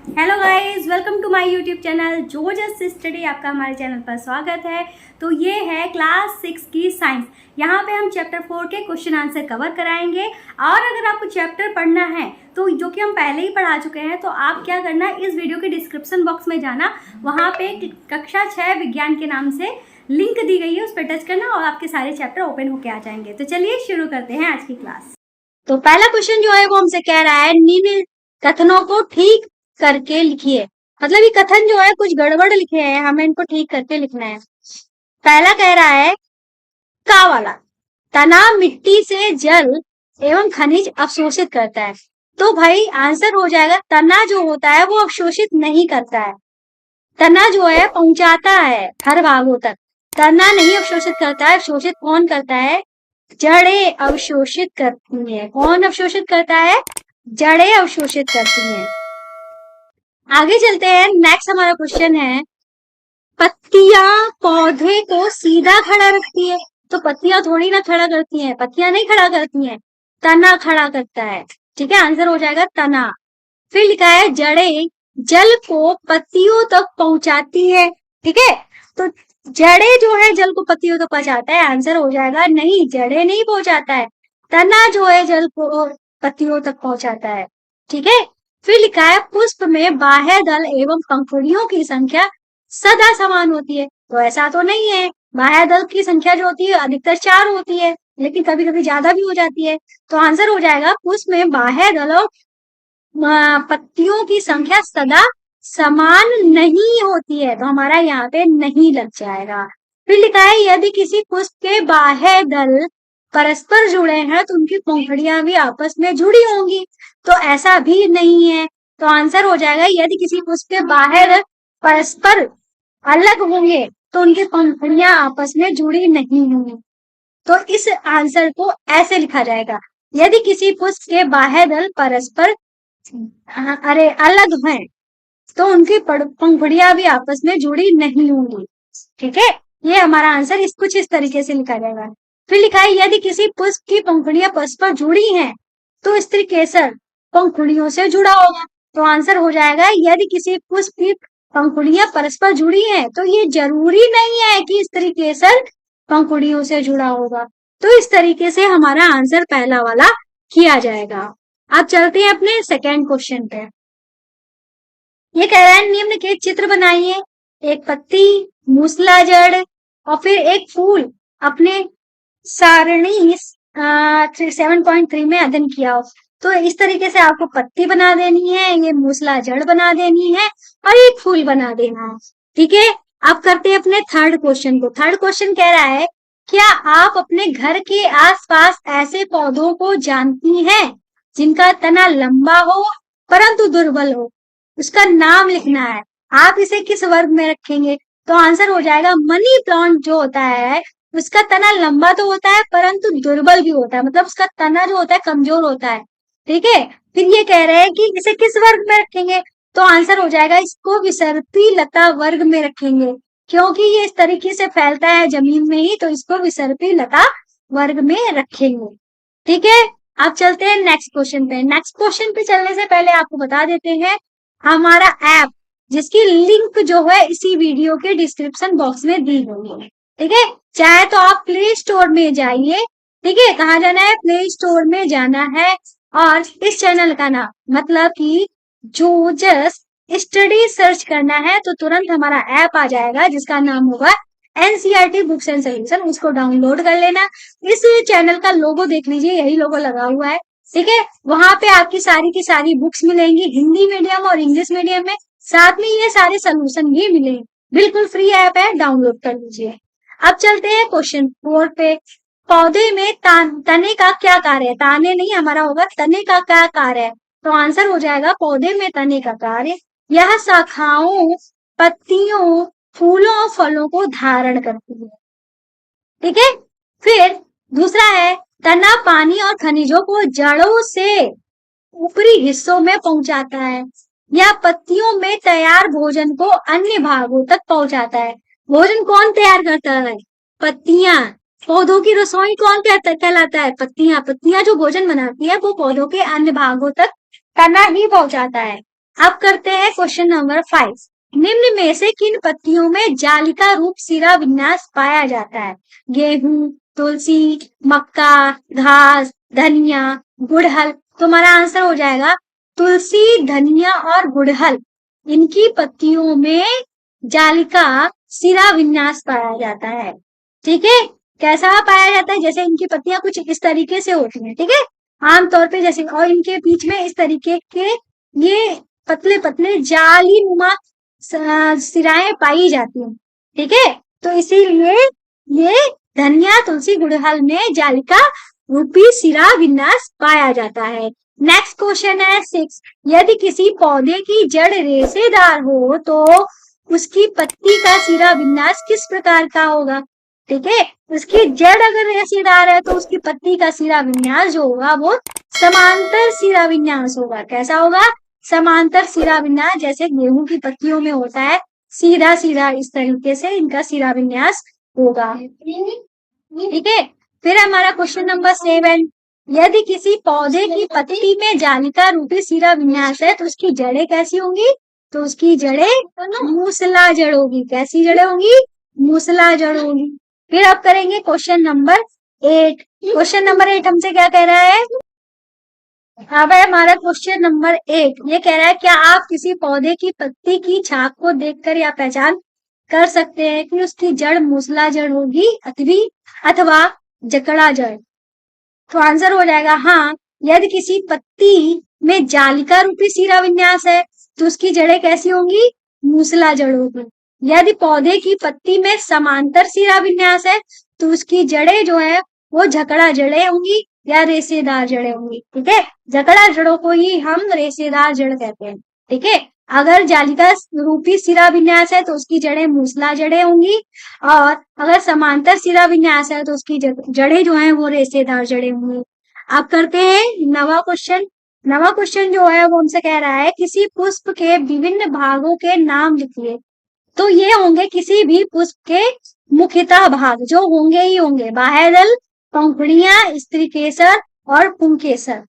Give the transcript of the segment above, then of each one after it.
Hello guys, welcome to my YouTube channel जोजस study. आपका हमारे चैनल पर स्वागत है। तो ये है क्लास 6 की साइंस। यहाँ पे हम चैप्टर 4 के क्वेश्चन आंसर कवर कराएंगे। और अगर आपको चैप्टर पढ़ना है तो जो कि हम पहले ही पढ़ा चुके हैं, तो आप क्या करना, इस वीडियो के डिस्क्रिप्शन बॉक्स में जाना, वहाँ पे कक्षा 6 विज्ञान के नाम से लिंक दी गई है, उस पर टच करना और आपके सारे चैप्टर ओपन होके आ जाएंगे। तो चलिए शुरू करते हैं आज की क्लास। तो पहला क्वेश्चन जो है वो हमसे कह रहा है, निम्न कथनों को ठीक करके लिखिए। मतलब ये कथन जो है कुछ गड़बड़ लिखे हैं, हमें इनको ठीक करके लिखना है। पहला कह रहा है का वाला, तना मिट्टी से जल एवं खनिज अवशोषित करता है। तो भाई आंसर हो जाएगा, तना जो होता है वो अवशोषित नहीं करता है। तना जो है पहुंचाता है हर भागों तक, तना नहीं अवशोषित करता है। अवशोषित कौन करता है? जड़ें अवशोषित करती हैं। कौन अवशोषित करता है? जड़ें अवशोषित करती हैं। आगे चलते हैं। नेक्स्ट हमारा क्वेश्चन है, पत्तियां पौधे को सीधा खड़ा रखती है। तो पत्तियां थोड़ी ना खड़ा करती हैं, पत्तियां नहीं खड़ा करती हैं, तना खड़ा करता है। ठीक है, आंसर हो जाएगा तना। फिर लिखा है जड़ें जल को पत्तियों तक पहुंचाती है। ठीक है, तो जड़ें जो है जल को पत्तियों तक पहुंचाता है। आंसर हो जाएगा नहीं, जड़ें नहीं पहुंचाता है, तना जो है जल को पत्तियों तक पहुंचाता है। ठीक है, फिर लिखा है पुष्प में बाह्य दल एवं पंखुड़ियों की संख्या सदा समान होती है। तो ऐसा तो नहीं है, बाह्य दल की संख्या जो होती है अधिकतर 4 होती है, लेकिन कभी कभी ज्यादा भी हो जाती है। तो आंसर हो जाएगा पुष्प में बाह्य दल और पत्तियों की संख्या सदा समान नहीं होती है। तो हमारा यहाँ पे नहीं लग जाएगा। फिर लिखा है यदि किसी पुष्प के बाह्य दल परस्पर जुड़े हैं तो उनकी पंखुड़ियां भी आपस में जुड़ी होंगी। तो ऐसा भी नहीं है। तो आंसर हो जाएगा यदि किसी पुष्प के बाह्य दल परस्पर अलग होंगे तो उनकी पंखुड़ियां आपस में जुड़ी नहीं होंगी। तो इस आंसर को ऐसे लिखा जाएगा, यदि किसी पुष्प के बाह्य दल परस्पर अलग हैं तो उनकी पंखुड़ियां भी आपस में जुड़ी नहीं होंगी। ठीक है, ये हमारा आंसर कुछ इस तरीके से लिखा जाएगा। फिर लिखा है यदि किसी पुष्प की पंखुड़ियां परस्पर जुड़ी हैं तो स्त्री केसर पंखुड़ियों से जुड़ा होगा। तो आंसर हो जाएगा यदि किसी पुष्प की पंखुड़ियां परस्पर जुड़ी हैं तो ये जरूरी नहीं है कि स्त्री केसर पंखुड़ियों से जुड़ा होगा। तो इस तरीके से हमारा आंसर पहला वाला किया जाएगा। अब चलते हैं अपने सेकेंड क्वेश्चन पे। ये कह रहा है निम्न के चित्र बनाइए, एक पत्ती, मूसला जड़ और फिर एक फूल अपने सारणी 7.3 में अध्ययन किया हो। तो इस तरीके से आपको पत्ती बना देनी है, ये मूसला जड़ बना देनी है और एक फूल बना देना है। ठीक है, अब करते हैं अपने थर्ड क्वेश्चन को। थर्ड क्वेश्चन कह रहा है, क्या आप अपने घर के आसपास ऐसे पौधों को जानती हैं जिनका तना लंबा हो परंतु दुर्बल हो? उसका नाम लिखना है। आप इसे किस वर्ग में रखेंगे? तो आंसर हो जाएगा मनी प्लांट जो होता है उसका तना लंबा तो होता है परंतु दुर्बल भी होता है, मतलब उसका तना जो होता है कमजोर होता है। ठीक है, फिर ये कह रहे हैं कि इसे किस वर्ग में रखेंगे? तो आंसर हो जाएगा इसको विसर्पी लता वर्ग में रखेंगे, क्योंकि ये इस तरीके से फैलता है जमीन में ही, तो इसको विसर्पी लता वर्ग में रखेंगे। ठीक है, अब चलते हैं नेक्स्ट क्वेश्चन पे। नेक्स्ट क्वेश्चन पे चलने से पहले आपको बता देते हैं हमारा ऐप, जिसकी लिंक जो है इसी वीडियो के डिस्क्रिप्शन बॉक्स में दी हुई है। ठीक है, चाहे तो आप प्ले स्टोर में जाइए। ठीक है, कहाँ जाना है? प्ले स्टोर में जाना है और इस चैनल का नाम मतलब कि जोजस स्टडी सर्च करना है तो तुरंत हमारा ऐप आ जाएगा जिसका नाम होगा एनसीईआरटी बुक्स एंड सॉल्यूशन। उसको डाउनलोड कर लेना। इस चैनल का लोगो देख लीजिए, यही लोगो लगा हुआ है। ठीक है, वहां पे आपकी सारी की सारी बुक्स मिलेंगी हिंदी मीडियम और इंग्लिश मीडियम में, साथ में ये सारे सोल्यूशन भी मिलेंगे। बिल्कुल फ्री ऐप है, डाउनलोड कर लीजिए। अब चलते हैं क्वेश्चन 4 पे। पौधे में तने का क्या कार्य है? ताने नहीं, हमारा होगा तने का क्या कार्य है? तो आंसर हो जाएगा पौधे में तने का कार्य, यह शाखाओं, पत्तियों, फूलों और फलों को धारण करती है। ठीक है, फिर दूसरा है तना पानी और खनिजों को जड़ों से ऊपरी हिस्सों में पहुंचाता है, या पत्तियों में तैयार भोजन को अन्य भागों तक पहुंचाता है। भोजन कौन तैयार करता है? पत्तियां। पौधों की रसोई कौन कहलाता है? पत्तियां। पत्तियां जो भोजन बनाती है वो पौधों के अन्य भागों तक तना ही पहुंचाता है। अब करते हैं क्वेश्चन नंबर 5। निम्न में से किन पत्तियों में जालिका रूप सिरा विन्यास पाया जाता है? गेहूं, तुलसी, मक्का, घास, धनिया, गुड़हल। तुम्हारा आंसर हो जाएगा तुलसी, धनिया और गुड़हल। इनकी पत्तियों में जालिका सिरा विन्यास पाया जाता है। ठीक है, कैसा पाया जाता है? जैसे इनकी पत्तियां कुछ इस तरीके से होती हैं, ठीक है, आमतौर पे जैसे, और इनके बीच में इस तरीके के ये पतले पतले जाली नुमा सिराएं पाई जाती हैं। ठीक है, तो इसीलिए ये धनिया, तुलसी, गुड़हल में जालिका रूपी सिरा विन्यास पाया जाता है। नेक्स्ट क्वेश्चन है 6। यदि किसी पौधे की जड़ रेशेदार हो तो उसकी पत्ती का सिरा विन्यास किस प्रकार का होगा? ठीक है, उसकी जड़ अगर रेशेदार है तो उसकी पत्ती का सिरा विन्यास जो होगा वो समांतर सिरा विन्यास होगा। कैसा होगा? समांतर सिरा विन्यास, जैसे गेहूं की पत्तियों में होता है सीधा सीधा, इस तरीके से इनका सिरा विन्यास होगा। ठीक है, फिर हमारा क्वेश्चन नंबर 7। यदि किसी पौधे की पत्ती में जालिका रूपी सिरा विन्यास है तो उसकी जड़ें कैसी होंगी? तो उसकी जड़ें मूसला जड़ होगी। कैसी जड़ें होंगी? मूसला जड़ होगी। फिर अब करेंगे क्वेश्चन नंबर 8। क्वेश्चन नंबर 8 हमसे क्या कह रहा है? अब है हमारा क्वेश्चन नंबर 8। ये कह रहा है क्या आप किसी पौधे की पत्ती की छाप को देखकर या पहचान कर सकते हैं कि उसकी जड़ मूसला जड़ होगी अथवा जकड़ा जड़? तो आंसर हो जाएगा हाँ। यदि किसी पत्ती में जालिका रूपी सिरा विन्यास है तो उसकी जड़ें कैसी होंगी? मूसला जड़ होगी। यदि पौधे की पत्ती में समांतर सिरा विन्यास है तो उसकी जड़ें जो है वो झकड़ा जड़ें होंगी या रेशेदार जड़ें होंगी। ठीक है, झकड़ा जड़ों को ही हम रेशेदार जड़ कहते हैं। ठीक है, अगर जालिका रूपी सिरा विन्यास है तो उसकी जड़ें मूसला जड़ें होंगी, और अगर समांतर सिरा विन्यास है तो उसकी जड़ें जो है वो रेशेदार जड़ें होंगी। अब करते हैं नवा क्वेश्चन। नवा क्वेश्चन जो है वो हमसे कह रहा है किसी पुष्प के विभिन्न भागों के नाम लिखिए। तो ये होंगे किसी भी पुष्प के मुख्यतः भाग, जो होंगे ही होंगे बाह्यदल, पंखुड़ियां, स्त्री केसर और पुंकेसर।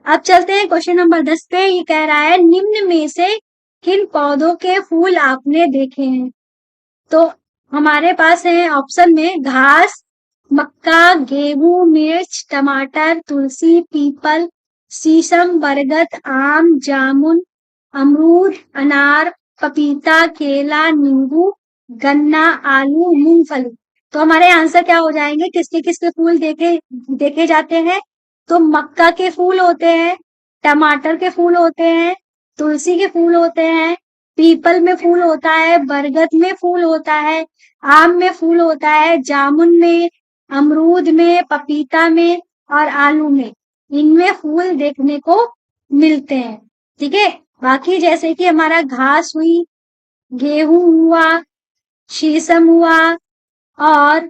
अब चलते हैं क्वेश्चन नंबर 10 पे। ये कह रहा है निम्न में से किन पौधों के फूल आपने देखे हैं? तो हमारे पास है ऑप्शन में घास, मक्का, गेहूं, मिर्च, टमाटर, तुलसी, पीपल, शीशम, बरगद, आम, जामुन, अमरूद, अनार, पपीता, केला, नींबू, गन्ना, आलू, मूंगफली। तो हमारे आंसर क्या हो जाएंगे? किसके किसके फूल देखे देखे जाते हैं? तो मक्का के फूल होते हैं, टमाटर के फूल होते हैं, तुलसी के फूल होते हैं, पीपल में फूल होता है, बरगद में फूल होता है, आम में फूल होता है, जामुन में, अमरूद में, पपीता में और आलू में, इनमें फूल देखने को मिलते हैं। ठीक है, बाकी जैसे कि हमारा घास हुई, गेहूं हुआ, शीशम हुआ, और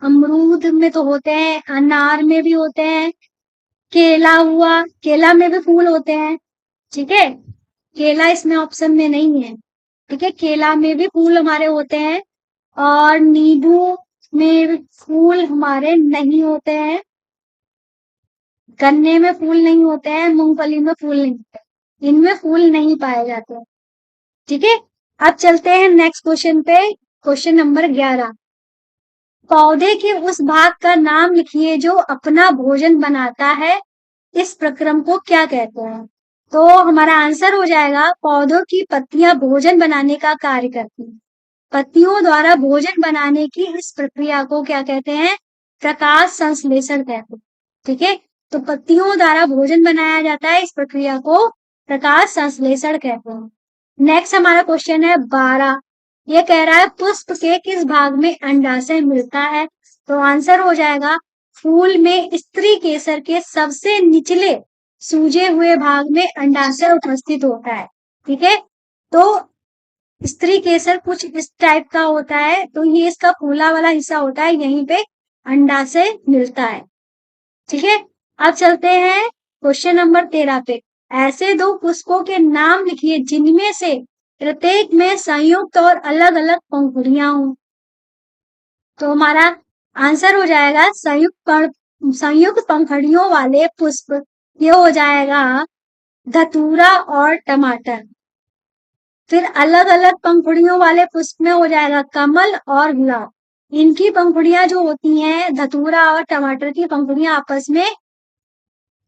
अमरूद में तो होते हैं, अनार में भी होते हैं, केला हुआ, केला में भी फूल होते हैं। ठीक है, केला इसमें ऑप्शन में नहीं है। ठीक है, केला में भी फूल हमारे होते हैं, और नींबू में फूल हमारे नहीं होते हैं, गन्ने में फूल नहीं होते हैं, मूंगफली में फूल नहीं होते, इनमें फूल नहीं पाए जाते। ठीक है, अब चलते हैं नेक्स्ट क्वेश्चन पे। Question number 11। पौधे के उस भाग का नाम लिखिए जो अपना भोजन बनाता है, इस प्रक्रम को क्या कहते हैं? तो हमारा आंसर हो जाएगा पौधों की पत्तियां भोजन बनाने का कार्य करती हैं। पत्तियों द्वारा भोजन बनाने की इस प्रक्रिया को क्या कहते हैं? प्रकाश संश्लेषण कहते हैं। ठीक है, तो पत्तियों द्वारा भोजन बनाया जाता है, इस प्रक्रिया को प्रकाश संश्लेषण कहते हैं। नेक्स्ट हमारा क्वेश्चन है 12। ये कह रहा है पुष्प के किस भाग में अंडाशय मिलता है? तो आंसर हो जाएगा फूल में स्त्री केसर के सबसे निचले सूजे हुए भाग में अंडाशय उपस्थित होता है। ठीक है, तो स्त्री केसर कुछ इस टाइप का होता है, तो ये इसका फूला वाला हिस्सा होता है, यहीं पे अंडाशय मिलता है। ठीक है, अब चलते हैं क्वेश्चन नंबर 13 पे। ऐसे दो पुष्पों के नाम लिखिए जिनमें से प्रत्येक में संयुक्त और अलग अलग पंखुड़ियां हों। तो हमारा आंसर हो जाएगा संयुक्त पंखुड़ियों वाले पुष्प ये हो जाएगा धतूरा और टमाटर। फिर अलग अलग पंखुड़ियों वाले पुष्प में हो जाएगा कमल और गुलाब। इनकी पंखुड़ियां जो होती हैं, धतूरा और टमाटर की पंखुड़ियां आपस में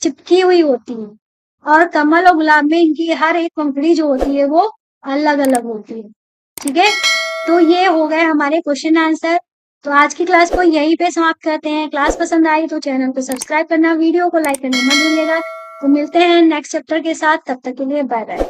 चिपकी हुई होती हैं, और कमल और गुलाब में इनकी हर एक पंखुड़ी जो होती है वो अलग अलग होती है। ठीक है, तो ये हो गए हमारे क्वेश्चन आंसर। तो आज की क्लास को यहीं पे समाप्त करते हैं। क्लास पसंद आई तो चैनल को सब्सक्राइब करना, वीडियो को लाइक करना मत भूलिएगा। तो मिलते हैं नेक्स्ट चैप्टर के साथ, तब तक के लिए बाय बाय।